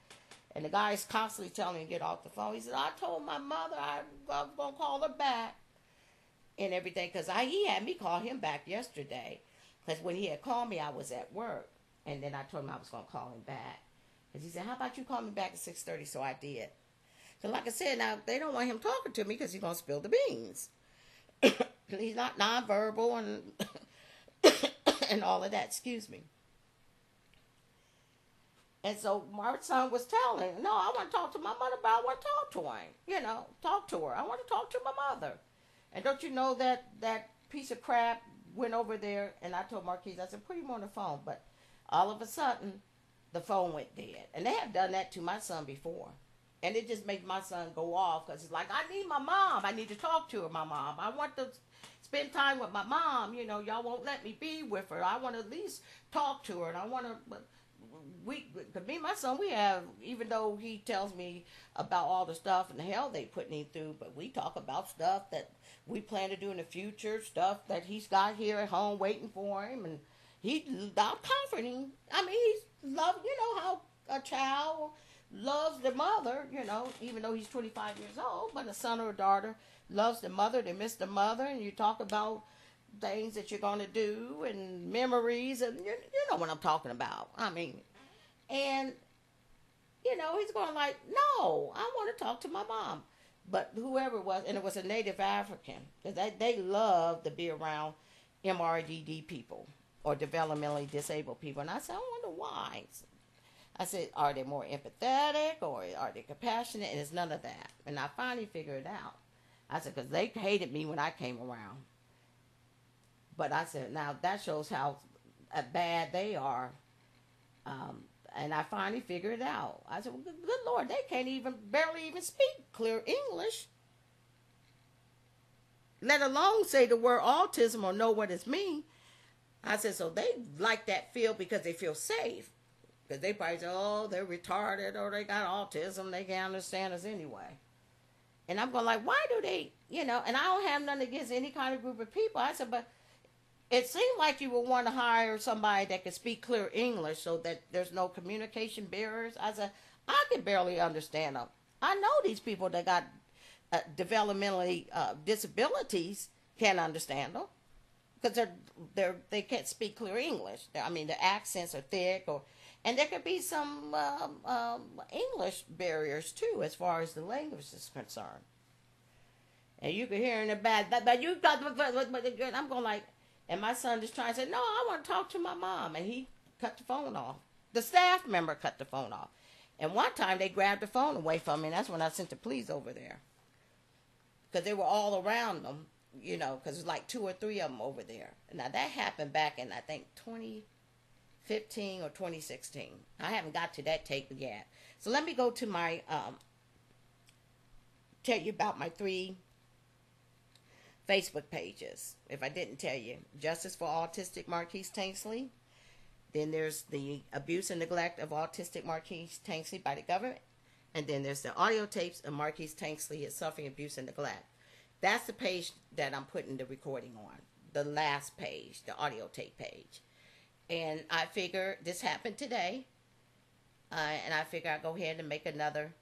And the guy is constantly telling me to get off the phone. He said, I told my mother I was going to call her back. And everything, because he had me call him back yesterday. Because when he had called me, I was at work. And then I told him I was going to call him back. Because he said, how about you call me back at 6:30? So I did. So like I said, now they don't want him talking to me because he's going to spill the beans. He's not nonverbal and and all of that. Excuse me. And so my son was telling, no, I want to talk to my mother, but I want to talk to him. Talk to her. I want to talk to my mother. And don't you know that piece of crap went over there, and I told Marquis, I said, put him on the phone. But all of a sudden, the phone went dead. And they have done that to my son before. And it just made my son go off because he's like, I need my mom. I need to talk to her, my mom. I want to spend time with my mom. Y'all won't let me be with her. I want to at least talk to her. And I want to... me and my son, we have, even though he tells me about all the stuff and the hell they put me through, but we talk about stuff that we plan to do in the future, stuff that he's got here at home waiting for him, and I'm comforting. I mean, he's love, how a child loves the mother, you know, even though he's 25 years old, but a son or a daughter loves the mother. They miss the mother, and you talk about things that you're going to do and memories, and you know what I'm talking about. I mean, and, you know, he's going like, no, I want to talk to my mom. But whoever it was, and it was a native African, they love to be around MRDD people or developmentally disabled people. And I said, I wonder why. I said, are they more empathetic or are they compassionate? And it's none of that. And I finally figured it out. I said, because they hated me when I came around. But I said, now that shows how bad they are. And I finally figured it out. I said, well, good Lord, they can't barely even speak clear English, let alone say the word autism or know what it means. I said, so they like that feel because they feel safe. Because they probably say, oh, they're retarded or they got autism. They can't understand us anyway. And I'm going like, why do they, you know, and I don't have nothing against any kind of group of people. I said, but it seemed like you would want to hire somebody that could speak clear English so that there's no communication barriers. I said, I can barely understand them. I know these people that got developmentally disabilities can't understand them because they can't speak clear English. I mean, the accents are thick, and there could be some English barriers too, as far as the language is concerned. And you can hear in the back, but you got, I'm going like. And my son just trying to say, no, I want to talk to my mom. And he cut the phone off. The staff member cut the phone off. And one time they grabbed the phone away from me. And that's when I sent the police over there. Because they were all around them, you know, because there's like 2 or 3 of them over there. Now that happened back in, I think, 2015 or 2016. I haven't got to that tape yet. So let me go to my, tell you about my 3 Facebook pages, if I didn't tell you. Justice for Autistic Marquis Tanksley. Then there's the abuse and neglect of autistic Marquis Tanksley by the government. And then there's the audio tapes of Marquis Tanksley is suffering abuse and neglect. That's the page that I'm putting the recording on. The last page, the audio tape page. And I figure this happened today. And I figure I'll go ahead and make another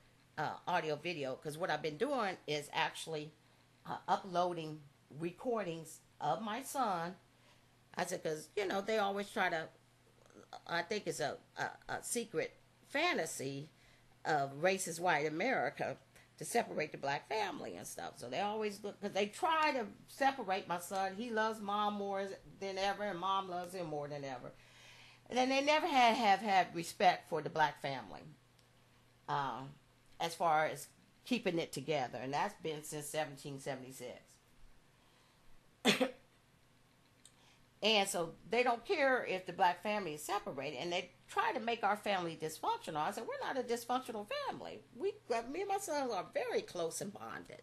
audio video. Because what I've been doing is actually uploading recordings of my son. I said, because, you know, they always try to, I think it's a secret fantasy of racist white America to separate the black family and stuff. So they always look, because they try to separate my son. He loves mom more than ever, and mom loves him more than ever. And then they never have had respect for the black family as far as keeping it together. And that's been since 1776. And so they don't care if the black family is separated, and they try to make our family dysfunctional. I said, we're not a dysfunctional family. Me and my sons are very close and bonded.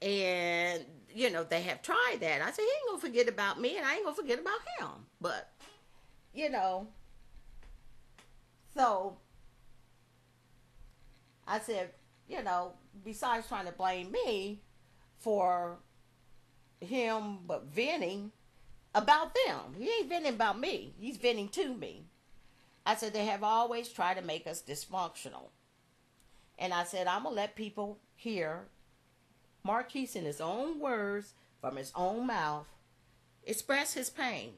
And, you know, they have tried that. I said, he ain't going to forget about me, and I ain't going to forget about him. But, you know, so I said, you know, besides trying to blame me for him, but venting about them. He ain't venting about me. He's venting to me. I said, they have always tried to make us dysfunctional. And I said, I'm going to let people hear Marquis in his own words, from his own mouth, express his pain.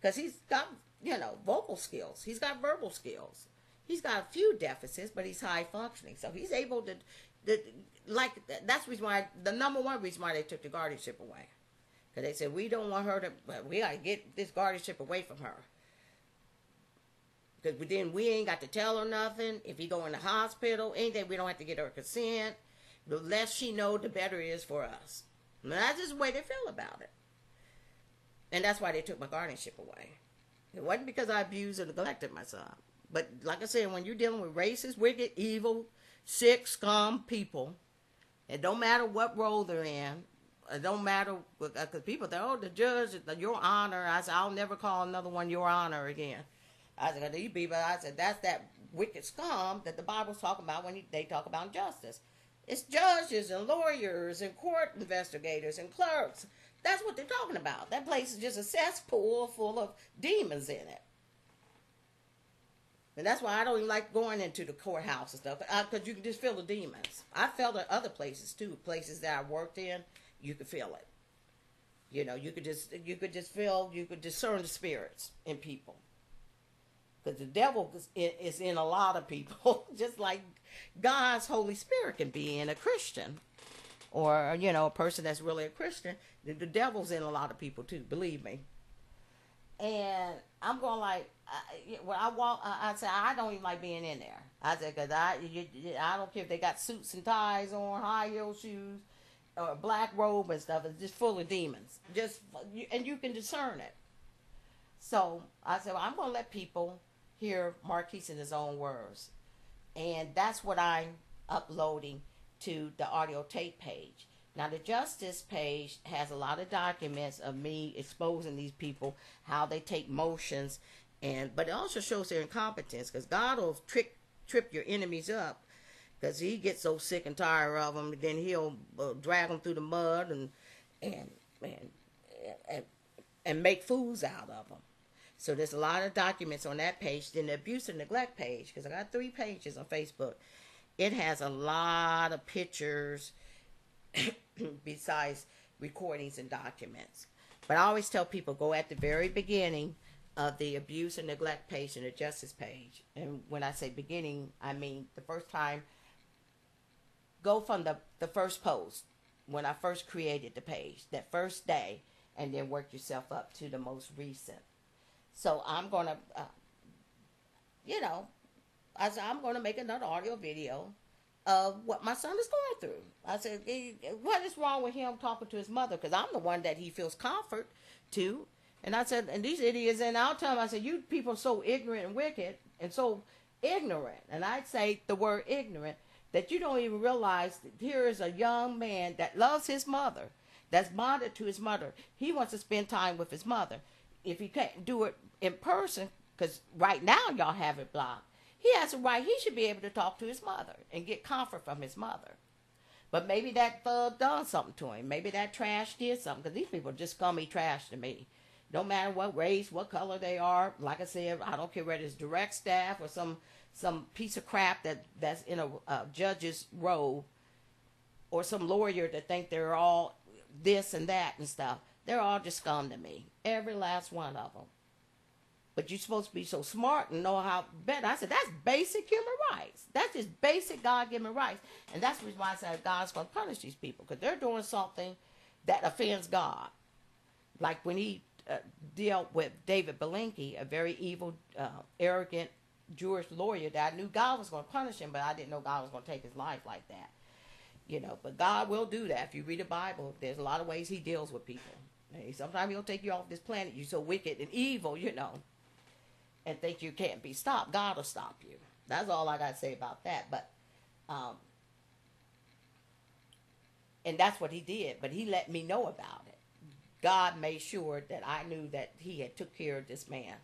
Because he's got, you know, vocal skills. He's got verbal skills. He's got a few deficits, but he's high functioning. So he's able to like, that's the reason why, the number one reason why they took the guardianship away. Because they said, we don't want her to, we got to get this guardianship away from her. Because then we ain't got to tell her nothing. If he go in the hospital, anything, we don't have to get her consent. The less she know, the better it is for us. And that's just the way they feel about it. And that's why they took my guardianship away. It wasn't because I abused or neglected my son. But like I said, when you're dealing with racist, wicked, evil, sick, scum people, it don't matter what role they're in. It don't matter, because people say, oh, the judge, your honor. I said, I'll never call another one your honor again. I said, these people, I said, that's that wicked scum that the Bible's talking about when they talk about justice. It's judges and lawyers and court investigators and clerks. That's what they're talking about. That place is just a cesspool full of demons in it. And that's why I don't even like going into the courthouse and stuff, because you can just feel the demons. I felt it other places too, places that I worked in. You could feel it. You know, you could just feel, you could discern the spirits in people. Because the devil is in a lot of people, just like God's Holy Spirit can be in a Christian, or you know, a person that's really a Christian. The devil's in a lot of people too. Believe me. And I'm going like, when I walk, I say I don't even like being in there. I said, because I don't care if they got suits and ties on, high heel shoes, or a black robe and stuff. It's just full of demons. And you can discern it. So I said, well, I'm going to let people hear Marquis in his own words. And that's what I'm uploading to the audio tape page. Now, the Justice page has a lot of documents of me exposing these people, how they take motions, but it also shows their incompetence, because God will trip your enemies up, because he gets so sick and tired of them, then he'll drag them through the mud and make fools out of them. So there's a lot of documents on that page. Then the abuse and neglect page, because I got 3 pages on Facebook, it has a lot of pictures besides recordings and documents. But I always tell people, go at the very beginning of the abuse and neglect page and the justice page. And when I say beginning, I mean the first time. Go from the first post, when I first created the page, that first day, and then work yourself up to the most recent. So I'm going to, I'm going to make another audio video of what my son is going through. I said, what is wrong with him talking to his mother? Because I'm the one that he feels comfort to. And I said, and these idiots, and I'll tell them, I said, you people are so ignorant and wicked and so ignorant. And I'd say the word ignorant, that you don't even realize that here is a young man that loves his mother, that's bonded to his mother. He wants to spend time with his mother. If he can't do it in person, because right now y'all have it blocked, he has a right. He should be able to talk to his mother and get comfort from his mother. But maybe that thug done something to him. Maybe that trash did something. Because these people are just scummy trash to me. No matter what race, what color they are. Like I said, I don't care whether it's direct staff or some piece of crap that's in a judge's robe, or some lawyer that think they're all this and that and stuff. They're all just scum to me. Every last one of them. But you're supposed to be so smart and know how better. I said, that's basic human rights. That's just basic God-given rights. And that's the reason why I said God's going to punish these people. Because they're doing something that offends God. Like when he dealt with David Belinsky, a very evil, arrogant Jewish lawyer, that I knew God was going to punish him, but I didn't know God was going to take his life like that. You know, but God will do that. If you read the Bible, there's a lot of ways he deals with people. Sometimes he'll take you off this planet. You're so wicked and evil, and think you can't be stopped. God will stop you. That's all I got to say about that. But, and that's what he did. But he let me know about it. God made sure that I knew that he had took care of this man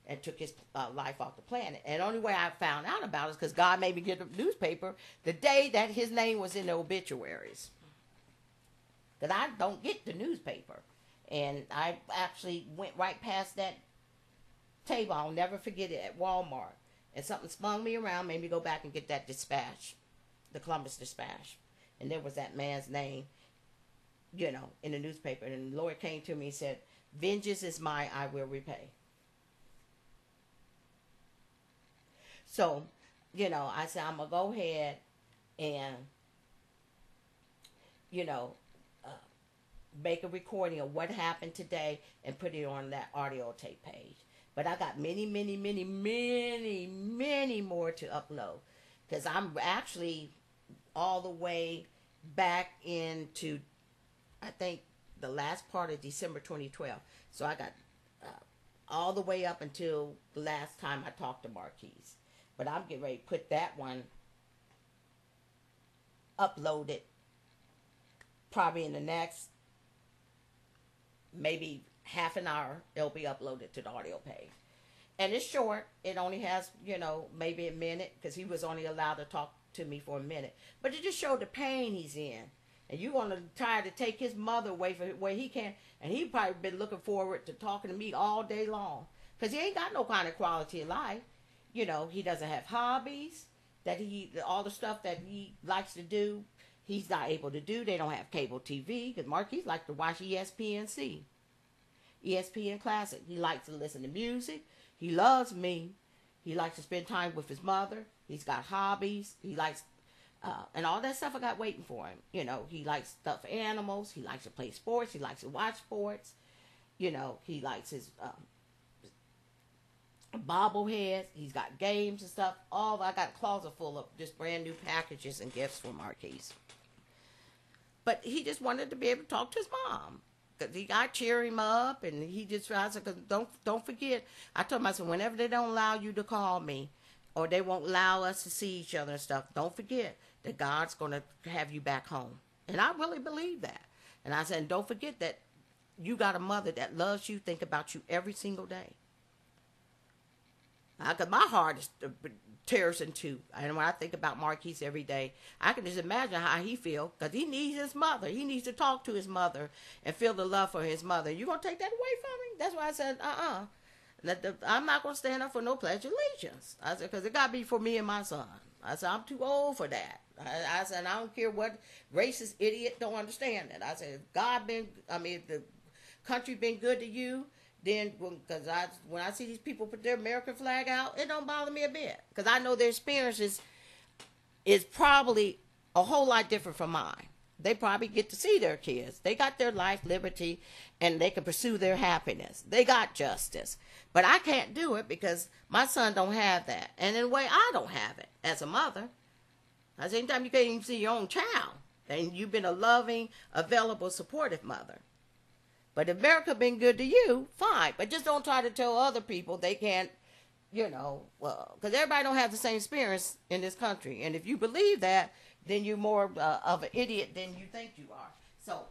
and took his life off the planet. And the only way I found out about it is because God made me get the newspaper the day that his name was in the obituaries. Because I don't get the newspaper. And I actually went right past that table. I'll never forget it, at Walmart. And something spun me around, made me go back and get that dispatch, the Columbus Dispatch. And there was that man's name, in the newspaper. And the lawyer came to me and said, vengeance is mine, I will repay. So, I said, I'm going to go ahead and, make a recording of what happened today and put it on that audio tape page. But I got many, many, many, many, many more to upload. Because I'm actually all the way back into, I think, the last part of December 2012. So I got all the way up until the last time I talked to Marquis. But I'm getting ready to put that one uploaded probably in the next maybe half an hour. It'll be uploaded to the audio page. And it's short. It only has, maybe a minute, because he was only allowed to talk to me for a minute. But it just showed the pain he's in. And you're going to try to take his mother away from where he can. And he probably been looking forward to talking to me all day long. Because he ain't got no kind of quality of life. he doesn't have hobbies, all the stuff that he likes to do, he's not able to do. They don't have cable TV because Marquis likes to watch ESPN Classic. He likes to listen to music. He loves me. He likes to spend time with his mother. He's got hobbies. He likes, and all that stuff I got waiting for him. He likes stuffed animals. He likes to play sports. He likes to watch sports. He likes his bobbleheads. He's got games and stuff. I got a closet full of just brand new packages and gifts for Marquis. But he just wanted to be able to talk to his mom. Because I cheer him up, and I said, don't forget. I told him, I said, whenever they don't allow you to call me, or they won't allow us to see each other and stuff, don't forget that God's going to have you back home. And I really believe that. And I said, and don't forget that you got a mother that loves you, think about you every single day. Because my heart is tears in two. And when I think about Marquis every day, I can just imagine how he feels, because he needs his mother. He needs to talk to his mother and feel the love for his mother. You going to take that away from me? That's why I said, I'm not going to stand up for no pledge of allegiance. I said, because it got to be for me and my son. I said, I'm too old for that. I said, I don't care what racist idiot don't understand that. I said, the country been good to you, then, because when I see these people put their American flag out, it don't bother me a bit. Because I know their experience is probably a whole lot different from mine. They probably get to see their kids. They got their life, liberty, and they can pursue their happiness. They got justice. But I can't do it because my son don't have that. And in a way, I don't have it as a mother. At the same time, you can't even see your own child. And you've been a loving, available, supportive mother. But if America been good to you, fine. But just don't try to tell other people they can't, because everybody don't have the same experience in this country. And if you believe that, then you're more of an idiot than you think you are. So,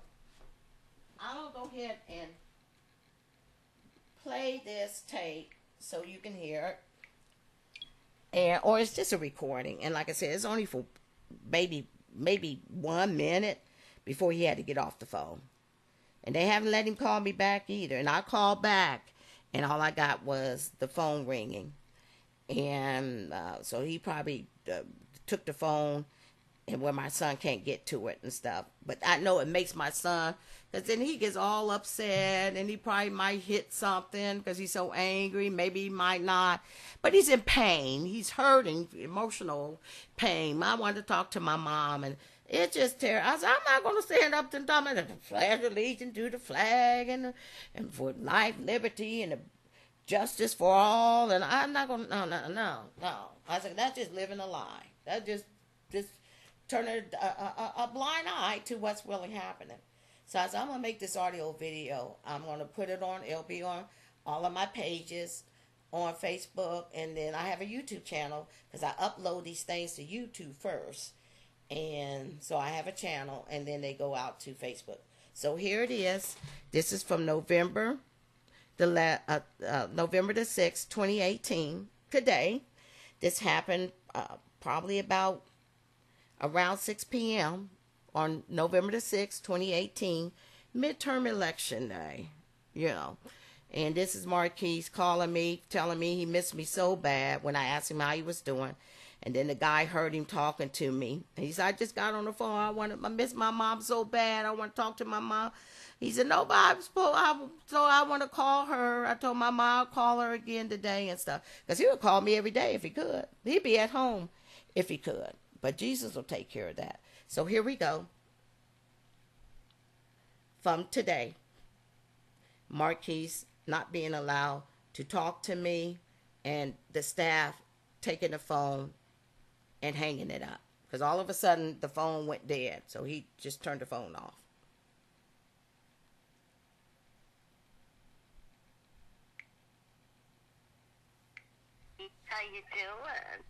I'll go ahead and play this tape so you can hear it. Or it's just a recording. And like I said, it's only for maybe 1 minute before he had to get off the phone. And they haven't let him call me back either. And I called back, and all I got was the phone ringing. And so he probably took the phone, and where my son can't get to it and stuff. But I know it makes my son, because then he gets all upset, and he probably might hit something because he's so angry. Maybe he might not. But he's in pain. He's hurting, emotional pain. I wanted to talk to my mom, and it's just terrible. I said, I'm not going to stand up and talk about the pledge of allegiance to the flag and for life, liberty, and the justice for all. And I'm not going to, no. I said, that's just living a lie. That's just turning a blind eye to what's really happening. So I said, I'm going to make this audio video. I'm going to put it on. It'll be on all of my pages on Facebook. And then I have a YouTube channel because I upload these things to YouTube first. And so I have a channel, and then they go out to Facebook. So here it is. This is from November the 6th, 2018, today. This happened probably about around 6 p.m. on November the 6th, 2018, midterm election day, And this is Marquis calling me, telling me he missed me so bad when I asked him how he was doing. And then the guy heard him talking to me. And he said, I just got on the phone. I miss my mom so bad. I want to talk to my mom. He said, no, but so I want to call her. I told my mom I'll call her again today and stuff. Because he would call me every day if he could. He'd be at home if he could. But Jesus will take care of that. So here we go. From today, Marquis not being allowed to talk to me, and the staff taking the phone and hanging it up. Because all of a sudden, the phone went dead. So he just turned the phone off. How you doing?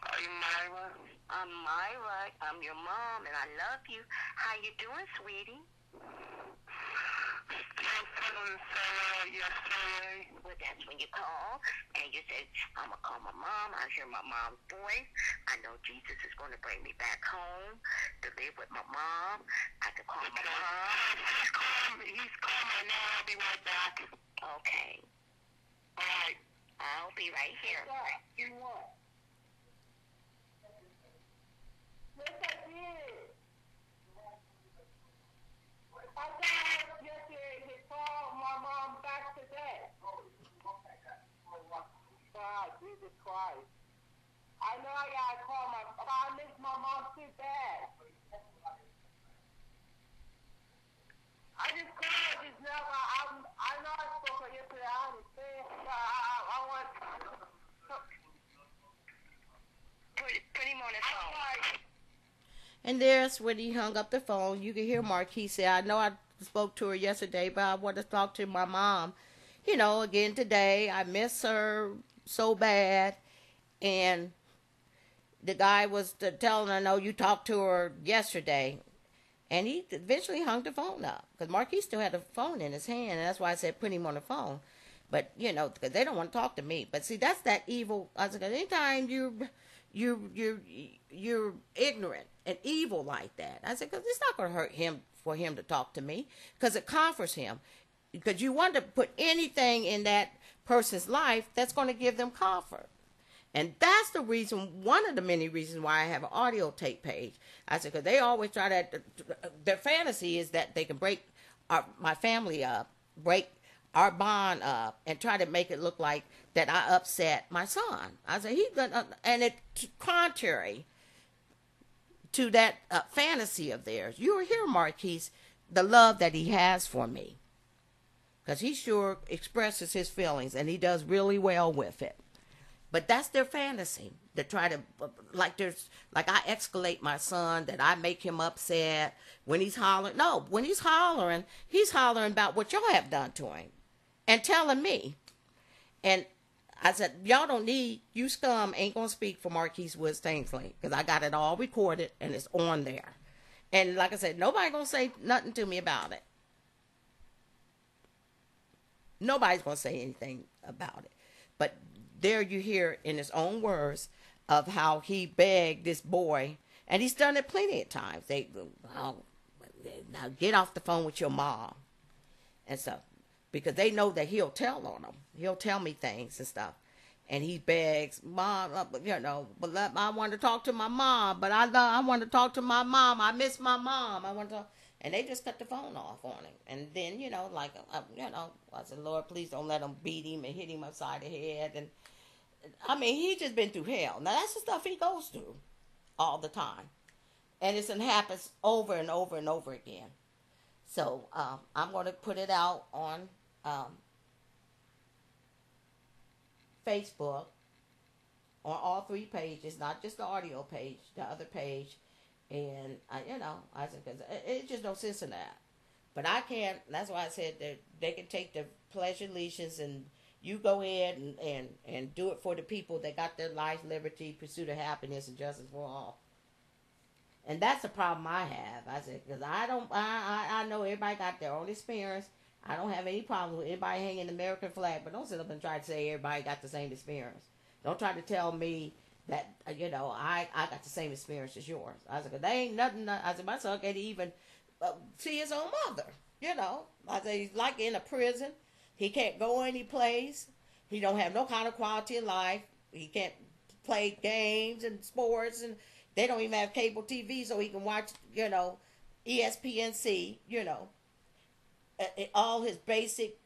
Are you Myra? I'm Myra. I'm your mom, and I love you. How you doing, sweetie? Still feeling sad yesterday. Well, that's when you call, and you say, I'm going to call my mom. I hear my mom's voice. I know Jesus is going to bring me back home to live with my mom. I can call my mom. He's calling me now. I'll be right back. Okay. All right. I'll be right here. You what? Yes, I did. I got yesterday to call my mom back today. God, Jesus Christ. I know I gotta call I miss my mom too bad. I just called just now. I know I spoke to her yesterday. I understand. I want. Put him on his phone. And there's when he hung up the phone. You can hear Marquis say, I know I spoke to her yesterday, but I want to talk to my mom. You know, again today, I miss her so bad. And the guy was telling her, no, you talked to her yesterday. And he eventually hung the phone up. Because Marquis still had the phone in his hand. And that's why I said put him on the phone. But, you know, because they don't want to talk to me. But see, that's that evil. I said, anytime you're ignorant and evil like that. I said, because it's not going to hurt him for him to talk to me, because it comforts him. Because you want to put anything in that person's life that's going to give them comfort. And that's the reason, one of the many reasons why I have an audio tape page. I said, because they always try that, their fantasy is that they can break my family up, break our bond up, and try to make it look like that I upset my son. I said, and it's contrary to that fantasy of theirs. You will hear, Marquis, the love that he has for me. Because he sure expresses his feelings, and he does really well with it. But that's their fantasy, to try to, like I escalate my son, that I make him upset when he's hollering. No, when he's hollering about what y'all have done to him and telling me. And I said, y'all don't need, you scum ain't going to speak for Marquis Woods Tainsley, because I got it all recorded and it's on there. And like I said, nobody going to say nothing to me about it. Nobody's going to say anything about it. But there you hear in his own words of how he begged this boy, and he's done it plenty of times. Now get off the phone with your mom and stuff, because they know that he'll tell on them. He'll tell me things and stuff, and he begs, Mom, but I want to talk to my mom, but I want to talk to my mom. I miss my mom. I want to. And they just cut the phone off on him. And then, I said, Lord, please don't let them beat him and hit him upside the head. And I mean, he just been through hell. Now, that's the stuff he goes through all the time. And it happens over and over and over again. So I'm going to put it out on Facebook on all 3 pages, not just the audio page, the other page. And, I said, because it's just no sense in that. But I can't, that's why I said that they can take the pledge of allegiance, and you go ahead and do it for the people that got their life, liberty, pursuit of happiness, and justice for all. And that's the problem I have. I said, because I know everybody got their own experience. I don't have any problem with anybody hanging the American flag, but don't sit up and try to say everybody got the same experience. Don't try to tell me that, I got the same experience as yours. I said, there ain't nothing. I said, my son can't even see his own mother. I said, he's like in a prison. He can't go any place. He don't have no kind of quality of life. He can't play games and sports, and they don't even have cable TV so he can watch, ESPNC, all his basic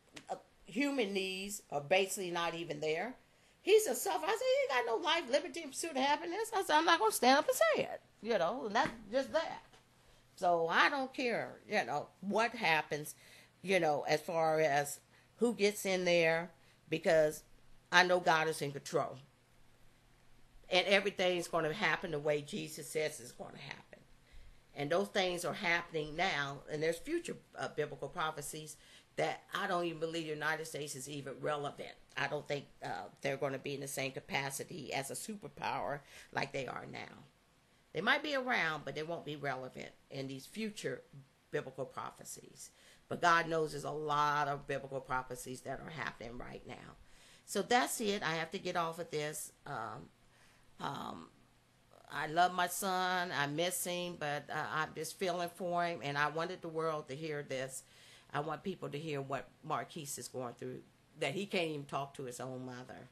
human needs are basically not even there. He's a sufferer. I said, he ain't got no life, liberty, and pursuit of happiness. I said, I'm not going to stand up and say it, and that's just that. So I don't care, what happens, as far as who gets in there, because I know God is in control. And everything's going to happen the way Jesus says it's going to happen. And those things are happening now, and there's future biblical prophecies that I don't even believe the United States is even relevant. I don't think they're going to be in the same capacity as a superpower like they are now. They might be around, but they won't be relevant in these future biblical prophecies. But God knows there's a lot of biblical prophecies that are happening right now. So that's it. I have to get off of this. I love my son. I miss him, but I'm just feeling for him. And I wanted the world to hear this. I want people to hear what Marquis is going through, that he can't even talk to his own mother.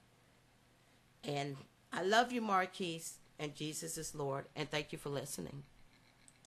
And I love you, Marquis, and Jesus is Lord. And thank you for listening.